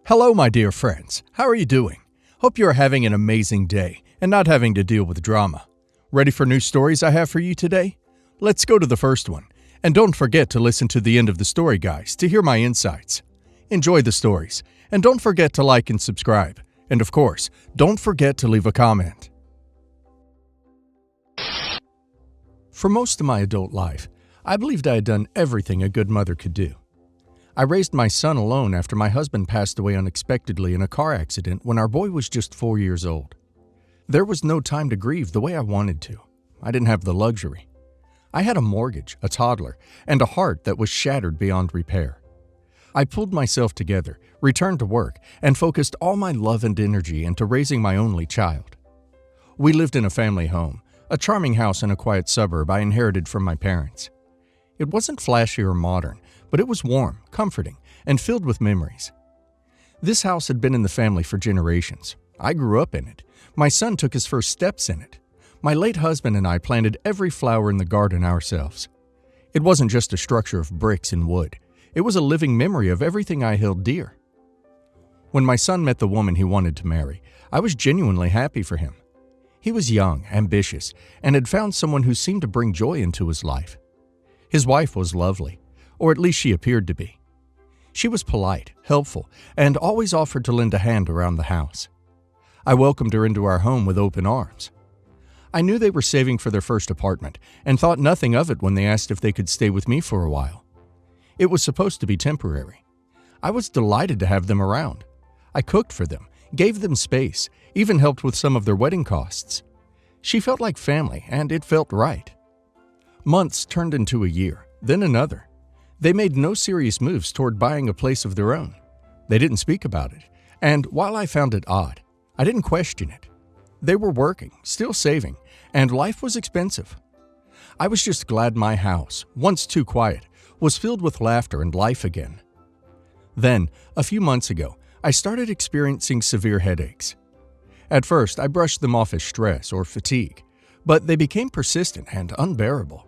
Hello, my dear friends. How are you doing? Hope you are having an amazing day and not having to deal with drama. Ready for new stories I have for you today? Let's go to the first one. And don't forget to listen to the end of the story, guys, to hear my insights. Enjoy the stories, and don't forget to like and subscribe. And of course, don't forget to leave a comment. For most of my adult life, I believed I had done everything a good mother could do. I raised my son alone after my husband passed away unexpectedly in a car accident when our boy was just 4 years old. There was no time to grieve the way I wanted to. I didn't have the luxury. I had a mortgage, a toddler, and a heart that was shattered beyond repair. I pulled myself together, returned to work, and focused all my love and energy into raising my only child. We lived in a family home, a charming house in a quiet suburb I inherited from my parents. It wasn't flashy or modern, but it was warm, comforting, and filled with memories. This house had been in the family for generations. I grew up in it. My son took his first steps in it. My late husband and I planted every flower in the garden ourselves. It wasn't just a structure of bricks and wood. It was a living memory of everything I held dear. When my son met the woman he wanted to marry, I was genuinely happy for him. He was young, ambitious, and had found someone who seemed to bring joy into his life. His wife was lovely, or at least she appeared to be. She was polite, helpful, and always offered to lend a hand around the house. I welcomed her into our home with open arms. I knew they were saving for their first apartment and thought nothing of it when they asked if they could stay with me for a while. It was supposed to be temporary. I was delighted to have them around. I cooked for them, gave them space, even helped with some of their wedding costs. She felt like family, and it felt right. Months turned into a year, then another. They made no serious moves toward buying a place of their own. They didn't speak about it, and while I found it odd, I didn't question it. They were working, still saving, and life was expensive. I was just glad my house, once too quiet, was filled with laughter and life again. Then, a few months ago, I started experiencing severe headaches. At first, I brushed them off as stress or fatigue, but they became persistent and unbearable.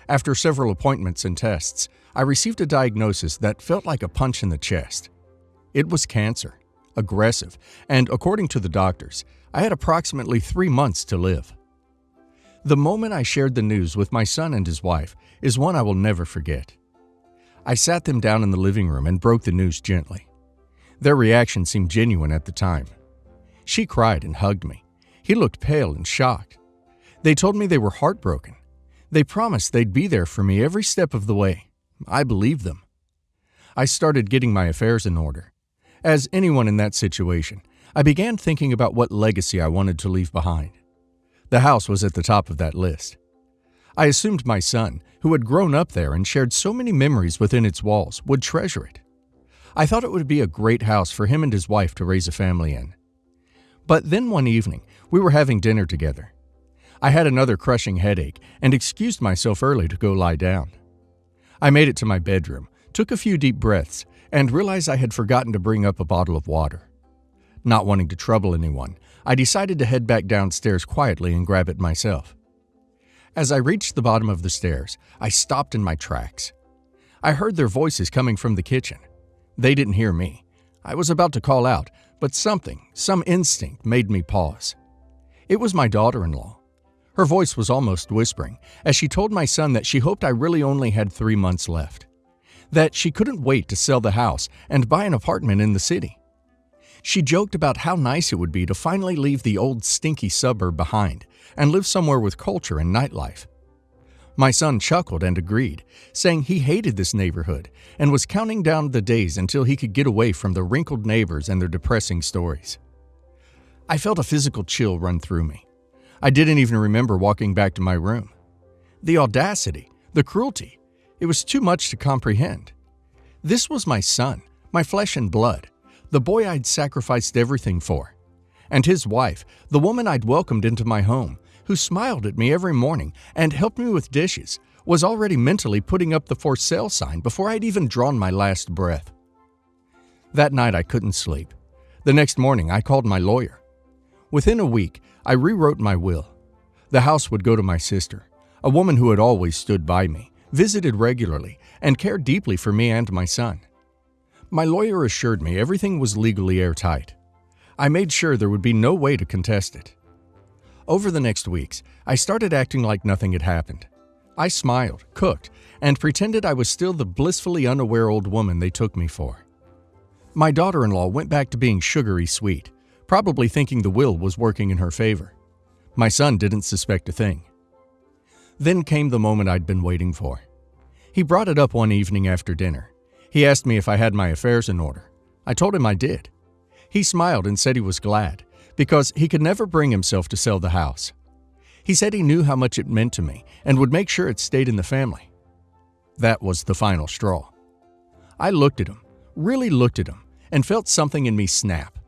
After several appointments and tests, I received a diagnosis that felt like a punch in the chest. It was cancer, aggressive, and according to the doctors, I had approximately 3 months to live. The moment I shared the news with my son and his wife is one I will never forget. I sat them down in the living room and broke the news gently. Their reaction seemed genuine at the time. She cried and hugged me. He looked pale and shocked. They told me they were heartbroken. They promised they'd be there for me every step of the way. I believed them. I started getting my affairs in order. As anyone in that situation, I began thinking about what legacy I wanted to leave behind. The house was at the top of that list. I assumed my son, who had grown up there and shared so many memories within its walls, would treasure it. I thought it would be a great house for him and his wife to raise a family in. But then one evening, we were having dinner together. I had another crushing headache and excused myself early to go lie down. I made it to my bedroom, took a few deep breaths, and realized I had forgotten to bring up a bottle of water. Not wanting to trouble anyone, I decided to head back downstairs quietly and grab it myself. As I reached the bottom of the stairs, I stopped in my tracks. I heard their voices coming from the kitchen. They didn't hear me. I was about to call out, but some instinct made me pause. It was my daughter-in-law. Her voice was almost whispering as she told my son that she hoped I really only had 3 months left, that she couldn't wait to sell the house and buy an apartment in the city. She joked about how nice it would be to finally leave the old stinky suburb behind and live somewhere with culture and nightlife. My son chuckled and agreed, saying he hated this neighborhood and was counting down the days until he could get away from the wrinkled neighbors and their depressing stories. I felt a physical chill run through me. I didn't even remember walking back to my room. The audacity, the cruelty, it was too much to comprehend. This was my son, my flesh and blood, the boy I'd sacrificed everything for. And his wife, the woman I'd welcomed into my home, who smiled at me every morning and helped me with dishes, was already mentally putting up the for sale sign before I'd even drawn my last breath. That night I couldn't sleep. The next morning I called my lawyer. Within a week, I rewrote my will. The house would go to my sister, a woman who had always stood by me, visited regularly, and cared deeply for me and my son. My lawyer assured me everything was legally airtight. I made sure there would be no way to contest it. Over the next weeks, I started acting like nothing had happened. I smiled, cooked, and pretended I was still the blissfully unaware old woman they took me for. My daughter-in-law went back to being sugary sweet, probably thinking the will was working in her favor. My son didn't suspect a thing. Then came the moment I'd been waiting for. He brought it up one evening after dinner. He asked me if I had my affairs in order. I told him I did. He smiled and said he was glad, because he could never bring himself to sell the house. He said he knew how much it meant to me and would make sure it stayed in the family. That was the final straw. I looked at him, really looked at him, and felt something in me snap.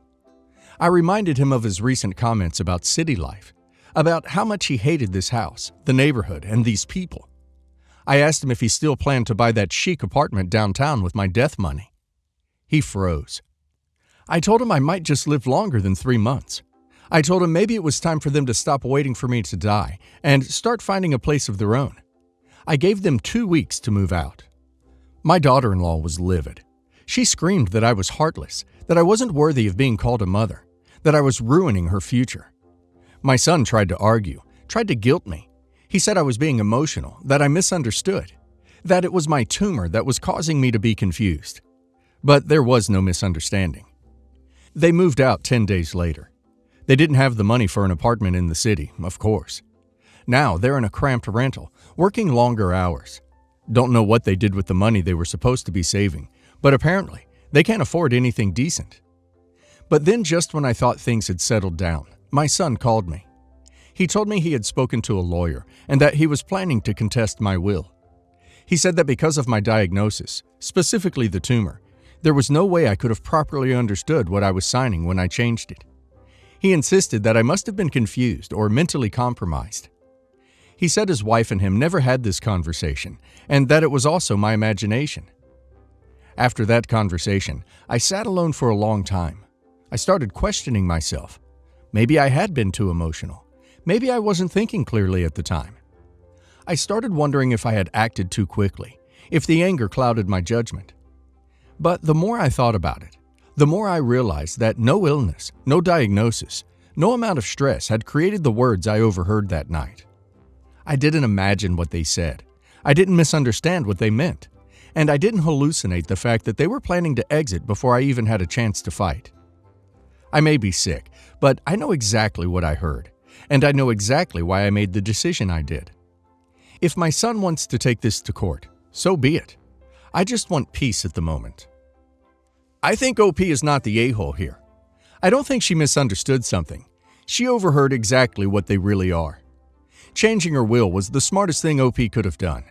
I reminded him of his recent comments about city life, about how much he hated this house, the neighborhood, and these people. I asked him if he still planned to buy that chic apartment downtown with my death money. He froze. I told him I might just live longer than 3 months. I told him maybe it was time for them to stop waiting for me to die and start finding a place of their own. I gave them 2 weeks to move out. My daughter-in-law was livid. She screamed that I was heartless, that I wasn't worthy of being called a mother, that I was ruining her future. My son tried to argue, tried to guilt me. He said I was being emotional, that I misunderstood, that it was my tumor that was causing me to be confused. But there was no misunderstanding. They moved out 10 days later. They didn't have the money for an apartment in the city, of course. Now they're in a cramped rental, working longer hours. Don't know what they did with the money they were supposed to be saving, but apparently they can't afford anything decent. But then just when I thought things had settled down, my son called me. He told me he had spoken to a lawyer and that he was planning to contest my will. He said that because of my diagnosis, specifically the tumor, there was no way I could have properly understood what I was signing when I changed it. He insisted that I must have been confused or mentally compromised. He said his wife and him never had this conversation and that it was also my imagination. After that conversation, I sat alone for a long time. I started questioning myself. Maybe I had been too emotional. Maybe I wasn't thinking clearly at the time. I started wondering if I had acted too quickly, if the anger clouded my judgment. But the more I thought about it, the more I realized that no illness, no diagnosis, no amount of stress had created the words I overheard that night. I didn't imagine what they said. I didn't misunderstand what they meant. And I didn't hallucinate the fact that they were planning to exit before I even had a chance to fight. I may be sick, but I know exactly what I heard, and I know exactly why I made the decision I did. If my son wants to take this to court, so be it. I just want peace at the moment. I think OP is not the a-hole here. I don't think she misunderstood something. She overheard exactly what they really are. Changing her will was the smartest thing OP could have done.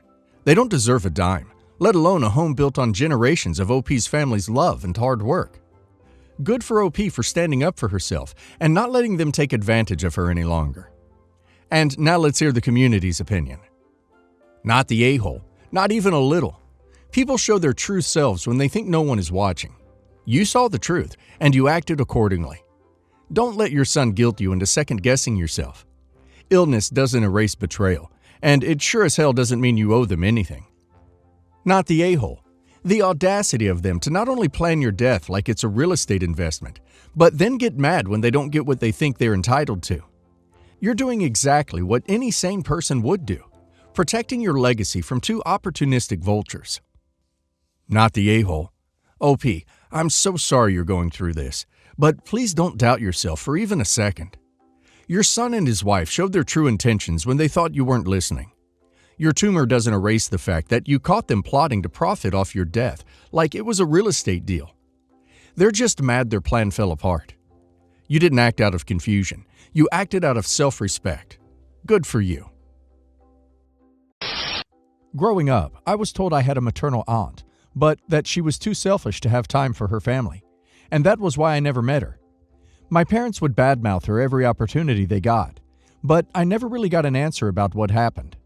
They don't deserve a dime, let alone a home built on generations of OP's family's love and hard work. Good for OP for standing up for herself and not letting them take advantage of her any longer. And now let's hear the community's opinion. Not the a-hole, not even a little. People show their true selves when they think no one is watching. You saw the truth, and you acted accordingly. Don't let your son guilt you into second-guessing yourself. Illness doesn't erase betrayal, and it sure as hell doesn't mean you owe them anything. Not the a-hole. The audacity of them to not only plan your death like it's a real estate investment, but then get mad when they don't get what they think they're entitled to. You're doing exactly what any sane person would do, protecting your legacy from two opportunistic vultures. Not the a-hole. OP, I'm so sorry you're going through this, but please don't doubt yourself for even a second. Your son and his wife showed their true intentions when they thought you weren't listening. Your tumor doesn't erase the fact that you caught them plotting to profit off your death like it was a real estate deal. They're just mad their plan fell apart. You didn't act out of confusion. You acted out of self-respect. Good for you. Growing up, I was told I had a maternal aunt, but that she was too selfish to have time for her family, and that was why I never met her. My parents would badmouth her every opportunity they got, but I never really got an answer about what happened.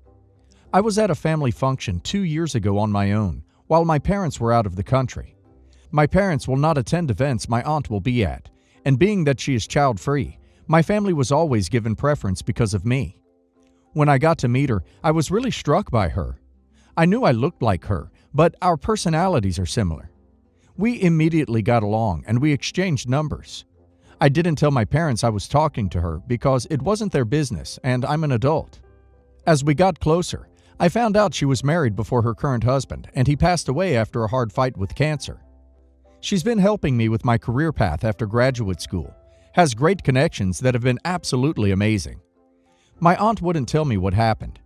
I was at a family function 2 years ago on my own, while my parents were out of the country. My parents will not attend events my aunt will be at, and being that she is child-free, my family was always given preference because of me. When I got to meet her, I was really struck by her. I knew I looked like her, but our personalities are similar. We immediately got along and we exchanged numbers. I didn't tell my parents I was talking to her because it wasn't their business and I'm an adult. As we got closer, I found out she was married before her current husband and he passed away after a hard fight with cancer. She's been helping me with my career path after graduate school, has great connections that have been absolutely amazing. My aunt wouldn't tell me what happened.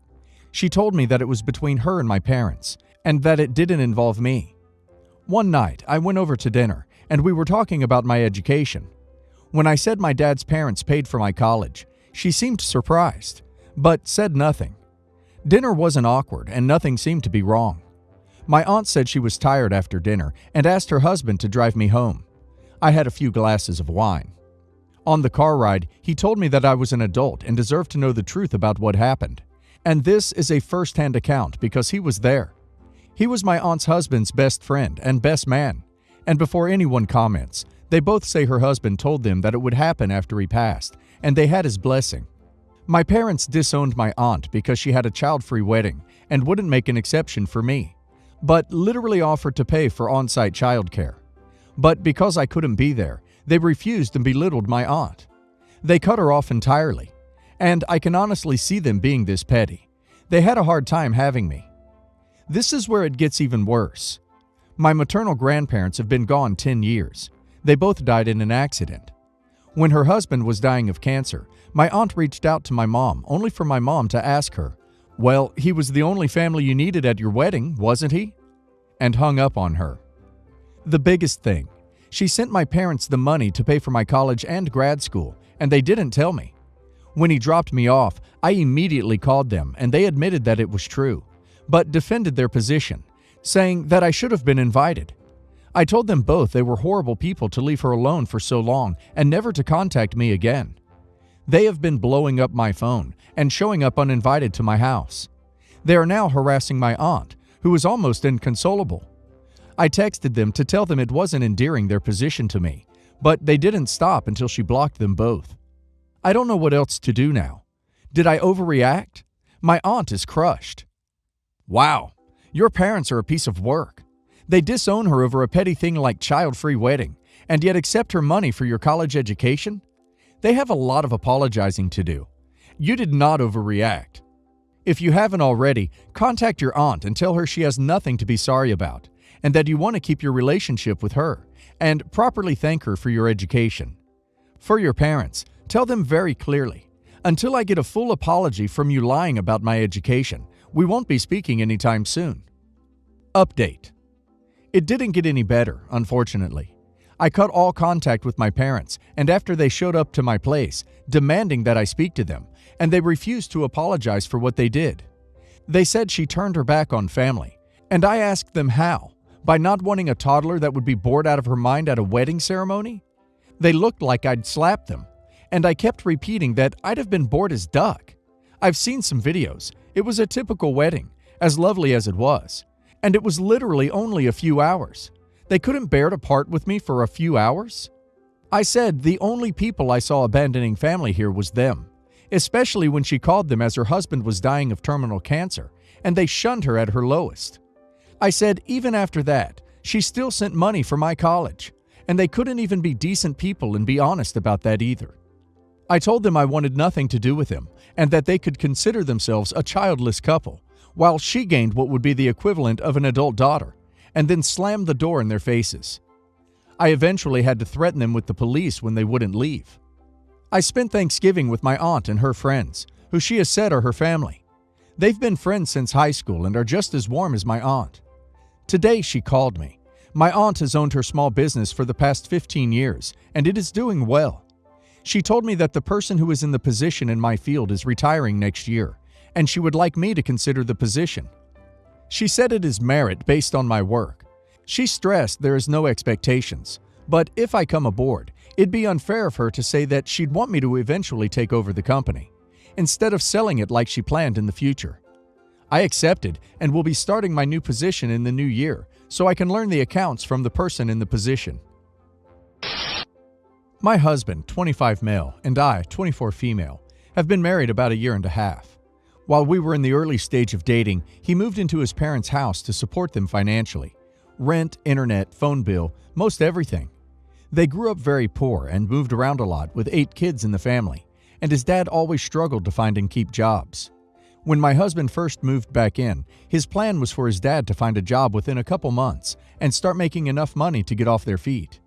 She told me that it was between her and my parents, and that it didn't involve me. One night, I went over to dinner, and we were talking about my education. When I said my dad's parents paid for my college, she seemed surprised, but said nothing. Dinner wasn't awkward, and nothing seemed to be wrong. My aunt said she was tired after dinner and asked her husband to drive me home. I had a few glasses of wine. On the car ride, he told me that I was an adult and deserved to know the truth about what happened. And this is a first-hand account because he was there. He was my aunt's husband's best friend and best man. And before anyone comments, they both say her husband told them that it would happen after he passed, and they had his blessing. My parents disowned my aunt because she had a child-free wedding and wouldn't make an exception for me, but literally offered to pay for on-site childcare. But because I couldn't be there, they refused and belittled my aunt. They cut her off entirely, and I can honestly see them being this petty. They had a hard time having me. This is where it gets even worse. My maternal grandparents have been gone 10 years. They both died in an accident. When her husband was dying of cancer, my aunt reached out to my mom, only for my mom to ask her, "Well, he was the only family you needed at your wedding, wasn't he?" and hung up on her. The biggest thing, she sent my parents the money to pay for my college and grad school, and they didn't tell me. When he dropped me off, I immediately called them, and they admitted that it was true, but defended their position, saying that I should have been invited. I told them both they were horrible people to leave her alone for so long and never to contact me again. They have been blowing up my phone and showing up uninvited to my house. They are now harassing my aunt, who is almost inconsolable. I texted them to tell them it wasn't endearing their position to me, but they didn't stop until she blocked them both. I don't know what else to do now. Did I overreact? My aunt is crushed. Wow, your parents are a piece of work. They disown her over a petty thing like child-free wedding, and yet accept her money for your college education? They have a lot of apologizing to do. You did not overreact. If you haven't already, contact your aunt and tell her she has nothing to be sorry about, and that you want to keep your relationship with her, and properly thank her for your education. For your parents, tell them very clearly, until I get a full apology from you lying about my education, we won't be speaking anytime soon. Update. It didn't get any better, unfortunately. I cut all contact with my parents, and after they showed up to my place, demanding that I speak to them, and they refused to apologize for what they did. They said she turned her back on family, and I asked them how, by not wanting a toddler that would be bored out of her mind at a wedding ceremony? They looked like I'd slapped them, and I kept repeating that I'd have been bored as duck. I've seen some videos. It was a typical wedding, as lovely as it was, and it was literally only a few hours. They couldn't bear to part with me for a few hours? I said the only people I saw abandoning family here was them, especially when she called them as her husband was dying of terminal cancer, and they shunned her at her lowest. I said even after that, she still sent money for my college, and they couldn't even be decent people and be honest about that either. I told them I wanted nothing to do with him, and that they could consider themselves a childless couple, while she gained what would be the equivalent of an adult daughter, and then slammed the door in their faces. I eventually had to threaten them with the police when they wouldn't leave. I spent Thanksgiving with my aunt and her friends, who she has said are her family. They've been friends since high school and are just as warm as my aunt. Today she called me. My aunt has owned her small business for the past 15 years, and it is doing well. She told me that the person who is in the position in my field is retiring next year, and she would like me to consider the position. She said it is merit based on my work. She stressed there is no expectations, but if I come aboard, it'd be unfair of her to say that she'd want me to eventually take over the company, instead of selling it like she planned in the future. I accepted and will be starting my new position in the new year, so I can learn the accounts from the person in the position. My husband, 25 male, and I, 24 female, have been married about a year and a half. While we were in the early stage of dating, he moved into his parents' house to support them financially. rent, internet, phone bill, most everything. They grew up very poor and moved around a lot with 8 kids in the family, and his dad always struggled to find and keep jobs. When my husband first moved back in, his plan was for his dad to find a job within a couple months and start making enough money to get off their feet.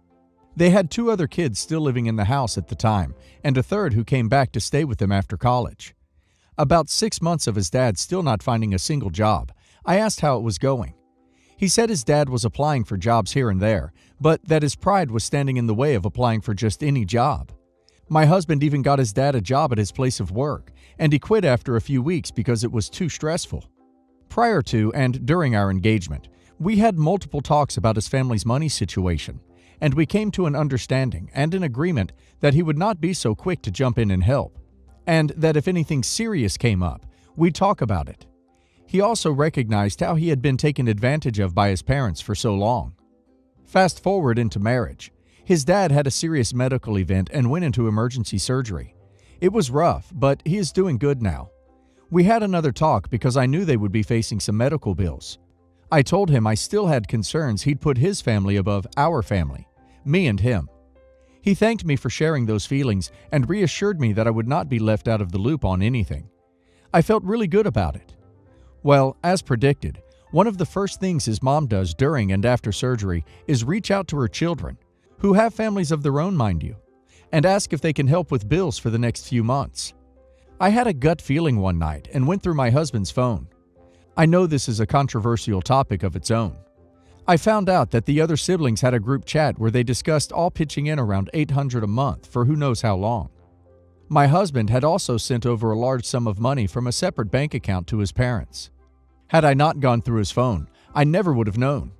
They had 2 other kids still living in the house at the time, and a third who came back to stay with them after college. About 6 months of his dad still not finding a single job, I asked how it was going. He said his dad was applying for jobs here and there, but that his pride was standing in the way of applying for just any job. My husband even got his dad a job at his place of work, and he quit after a few weeks because it was too stressful. Prior to and during our engagement, we had multiple talks about his family's money situation, and we came to an understanding and an agreement that he would not be so quick to jump in and help, and that if anything serious came up, we'd talk about it. He also recognized how he had been taken advantage of by his parents for so long. Fast forward into marriage. His dad had a serious medical event and went into emergency surgery. It was rough, but he is doing good now. We had another talk because I knew they would be facing some medical bills. I told him I still had concerns he'd put his family above our family, me and him. He thanked me for sharing those feelings and reassured me that I would not be left out of the loop on anything. I felt really good about it. Well, as predicted, one of the first things his mom does during and after surgery is reach out to her children, who have families of their own, mind you, and ask if they can help with bills for the next few months. I had a gut feeling one night and went through my husband's phone. I know this is a controversial topic of its own. I found out that the other siblings had a group chat where they discussed all pitching in around $800 a month for who knows how long. My husband had also sent over a large sum of money from a separate bank account to his parents. Had I not gone through his phone, I never would have known.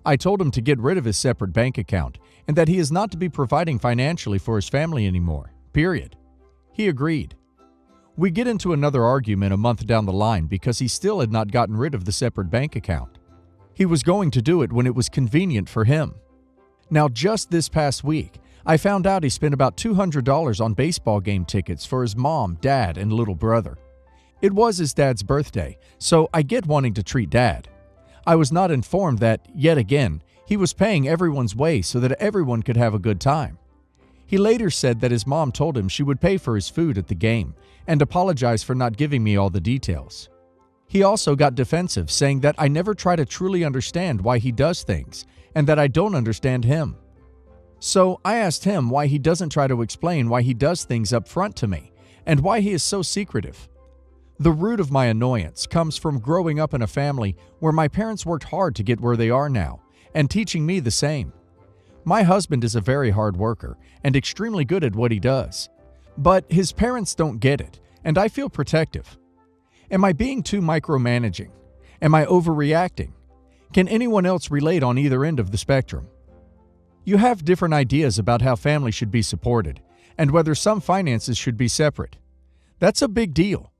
I told him to get rid of his separate bank account and that he is not to be providing financially for his family anymore, period. He agreed. We get into another argument a month down the line because he still had not gotten rid of the separate bank account. He was going to do it when it was convenient for him. Now, just this past week, I found out he spent about $200 on baseball game tickets for his mom, dad, and little brother. It was his dad's birthday, so I get wanting to treat dad. I was not informed that, yet again, he was paying everyone's way so that everyone could have a good time. He later said that his mom told him she would pay for his food at the game and apologized for not giving me all the details. He also got defensive, saying that I never try to truly understand why he does things and that I don't understand him. So I asked him why he doesn't try to explain why he does things up front to me and why he is so secretive. The root of my annoyance comes from growing up in a family where my parents worked hard to get where they are now and teaching me the same. My husband is a very hard worker and extremely good at what he does. But his parents don't get it, and I feel protective. Am I being too micromanaging? Am I overreacting? Can anyone else relate on either end of the spectrum? You have different ideas about how family should be supported and whether some finances should be separate. That's a big deal.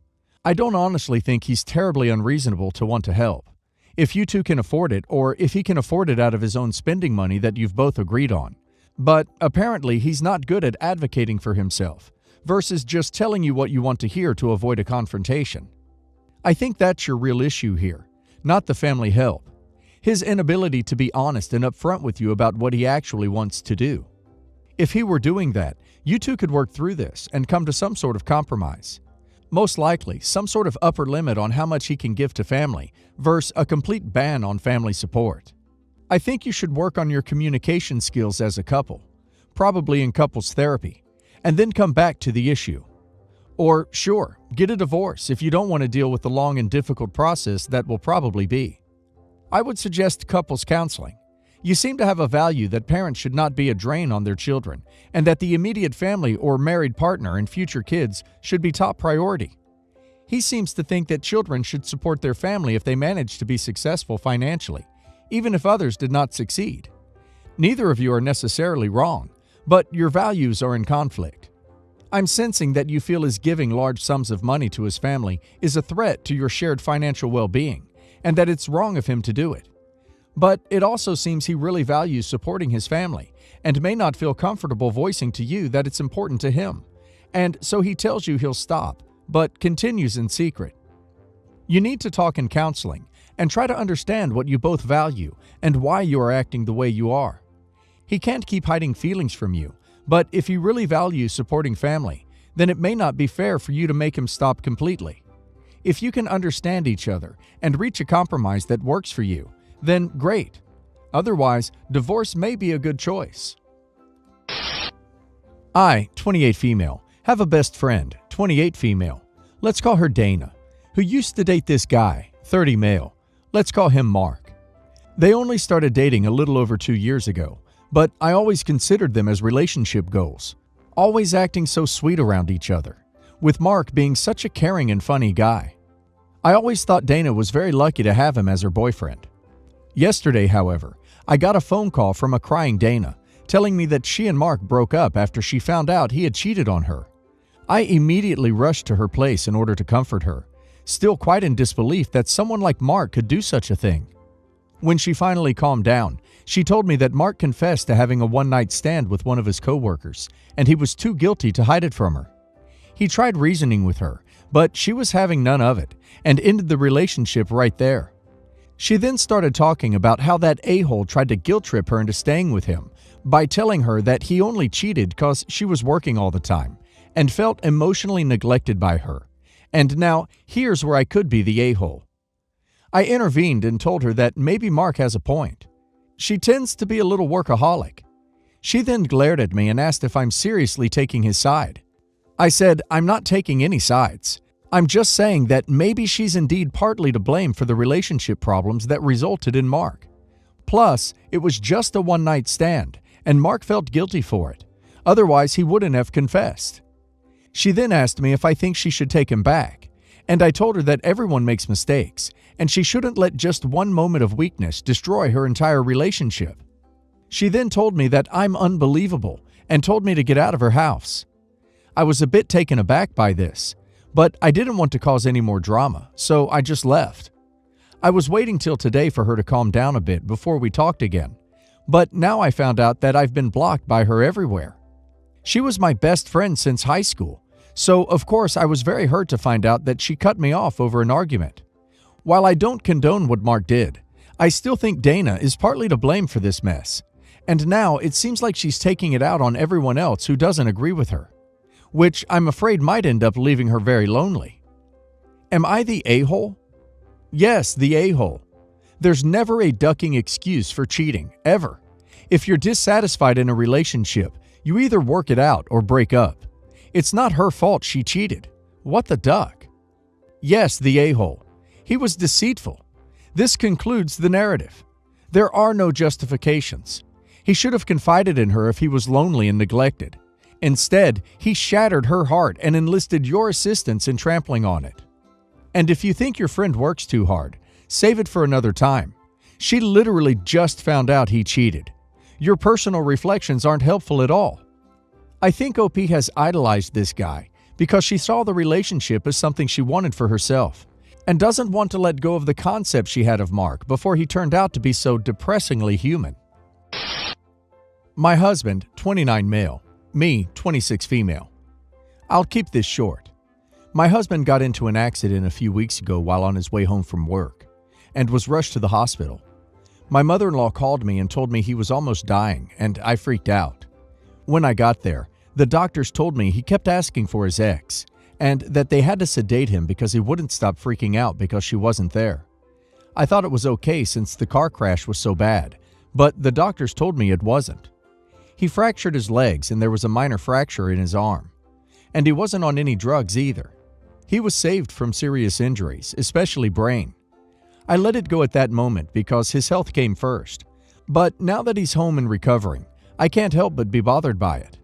I don't honestly think he's terribly unreasonable to want to help. If you two can afford it, or if he can afford it out of his own spending money that you've both agreed on. But apparently he's not good at advocating for himself, versus just telling you what you want to hear to avoid a confrontation. I think that's your real issue here, not the family help. His inability to be honest and upfront with you about what he actually wants to do. If he were doing that, you two could work through this and come to some sort of compromise. Most likely, some sort of upper limit on how much he can give to family, versus a complete ban on family support. I think you should work on your communication skills as a couple, probably in couples therapy, and then come back to the issue. Or, sure, get a divorce if you don't want to deal with the long and difficult process that will probably be. I would suggest couples counseling. You seem to have a value that parents should not be a drain on their children, and that the immediate family or married partner and future kids should be top priority. He seems to think that children should support their family if they manage to be successful financially, even if others did not succeed. Neither of you are necessarily wrong, but your values are in conflict. I'm sensing that you feel his giving large sums of money to his family is a threat to your shared financial well-being, and that it's wrong of him to do it. But it also seems he really values supporting his family and may not feel comfortable voicing to you that it's important to him, and so he tells you he'll stop, but continues in secret. You need to talk in counseling and try to understand what you both value and why you are acting the way you are. He can't keep hiding feelings from you, but if he really values supporting family, then it may not be fair for you to make him stop completely. If you can understand each other and reach a compromise that works for you, then great. Otherwise, divorce may be a good choice. I, 28 female, have a best friend, 28 female. Let's call her Dana, who used to date this guy, 30 male. Let's call him Mark. They only started dating a little over 2 years ago, but I always considered them as relationship goals, always acting so sweet around each other, with Mark being such a caring and funny guy. I always thought Dana was very lucky to have him as her boyfriend. Yesterday, however, I got a phone call from a crying Dana telling me that she and Mark broke up after she found out he had cheated on her. I immediately rushed to her place in order to comfort her, still quite in disbelief that someone like Mark could do such a thing. When she finally calmed down, she told me that Mark confessed to having a one-night stand with one of his co-workers, and he was too guilty to hide it from her. He tried reasoning with her, but she was having none of it, and ended the relationship right there. She then started talking about how that a-hole tried to guilt-trip her into staying with him by telling her that he only cheated because she was working all the time and felt emotionally neglected by her. And now, here's where I could be the a-hole. I intervened and told her that maybe Mark has a point. She tends to be a little workaholic. She then glared at me and asked if I'm seriously taking his side. I said, I'm not taking any sides. I'm just saying that maybe she's indeed partly to blame for the relationship problems that resulted in Mark. Plus, it was just a one-night stand, and Mark felt guilty for it. Otherwise, he wouldn't have confessed. She then asked me if I think she should take him back, and I told her that everyone makes mistakes, and she shouldn't let just one moment of weakness destroy her entire relationship. She then told me that I'm unbelievable and told me to get out of her house. I was a bit taken aback by this, but I didn't want to cause any more drama, so I just left. I was waiting till today for her to calm down a bit before we talked again, but now I found out that I've been blocked by her everywhere. She was my best friend since high school, so of course I was very hurt to find out that she cut me off over an argument. While I don't condone what Mark did, I still think Dana is partly to blame for this mess, and now it seems like she's taking it out on everyone else who doesn't agree with her, which I'm afraid might end up leaving her very lonely. Am I the a-hole? Yes, the a-hole. There's never a ducking excuse for cheating, ever. If you're dissatisfied in a relationship, you either work it out or break up. It's not her fault she cheated. What the duck? Yes, the a-hole. He was deceitful. This concludes the narrative. There are no justifications. He should have confided in her if he was lonely and neglected. Instead, he shattered her heart and enlisted your assistance in trampling on it. And if you think your friend works too hard, save it for another time. She literally just found out he cheated. Your personal reflections aren't helpful at all. I think OP has idolized this guy because she saw the relationship as something she wanted for herself and doesn't want to let go of the concept she had of Mark before he turned out to be so depressingly human. My husband, 29 male. Me, 26 female. I'll keep this short. My husband got into an accident a few weeks ago while on his way home from work and was rushed to the hospital. My mother-in-law called me and told me he was almost dying, and I freaked out. When I got there, the doctors told me he kept asking for his ex and that they had to sedate him because he wouldn't stop freaking out because she wasn't there. I thought it was okay since the car crash was so bad, but the doctors told me it wasn't. He fractured his legs and there was a minor fracture in his arm. And he wasn't on any drugs either. He was saved from serious injuries, especially brain. I let it go at that moment because his health came first. But now that he's home and recovering, I can't help but be bothered by it.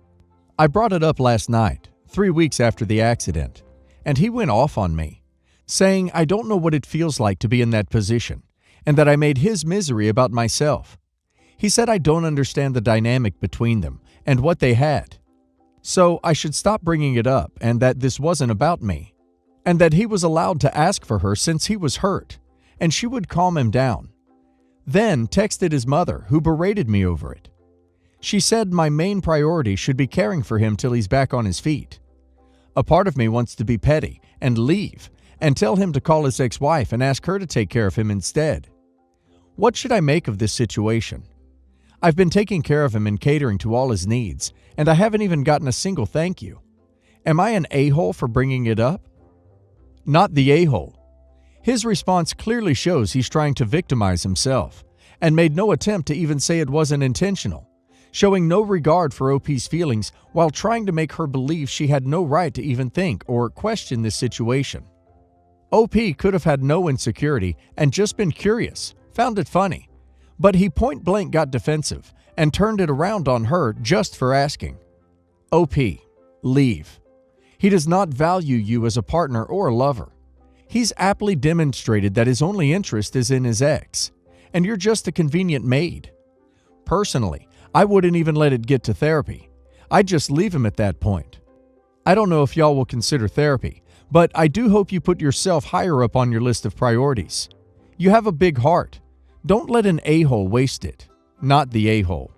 I brought it up last night, 3 weeks after the accident, and he went off on me, saying I don't know what it feels like to be in that position, and that I made his misery about myself. He said I don't understand the dynamic between them and what they had. So I should stop bringing it up and that this wasn't about me. And that he was allowed to ask for her since he was hurt, and she would calm him down. Then texted his mother, who berated me over it. She said my main priority should be caring for him till he's back on his feet. A part of me wants to be petty and leave and tell him to call his ex-wife and ask her to take care of him instead. What should I make of this situation? I've been taking care of him and catering to all his needs, and I haven't even gotten a single thank you. Am I an a-hole for bringing it up? Not the a-hole. His response clearly shows he's trying to victimize himself, and made no attempt to even say it wasn't intentional, showing no regard for OP's feelings while trying to make her believe she had no right to even think or question this situation. OP could have had no insecurity and just been curious, found it funny, but he point-blank got defensive and turned it around on her just for asking. OP, leave. He does not value you as a partner or a lover. He's aptly demonstrated that his only interest is in his ex, and you're just a convenient maid. Personally, I wouldn't even let it get to therapy. I'd just leave him at that point. I don't know if y'all will consider therapy, but I do hope you put yourself higher up on your list of priorities. You have a big heart. Don't let an a-hole waste it. Not the a-hole.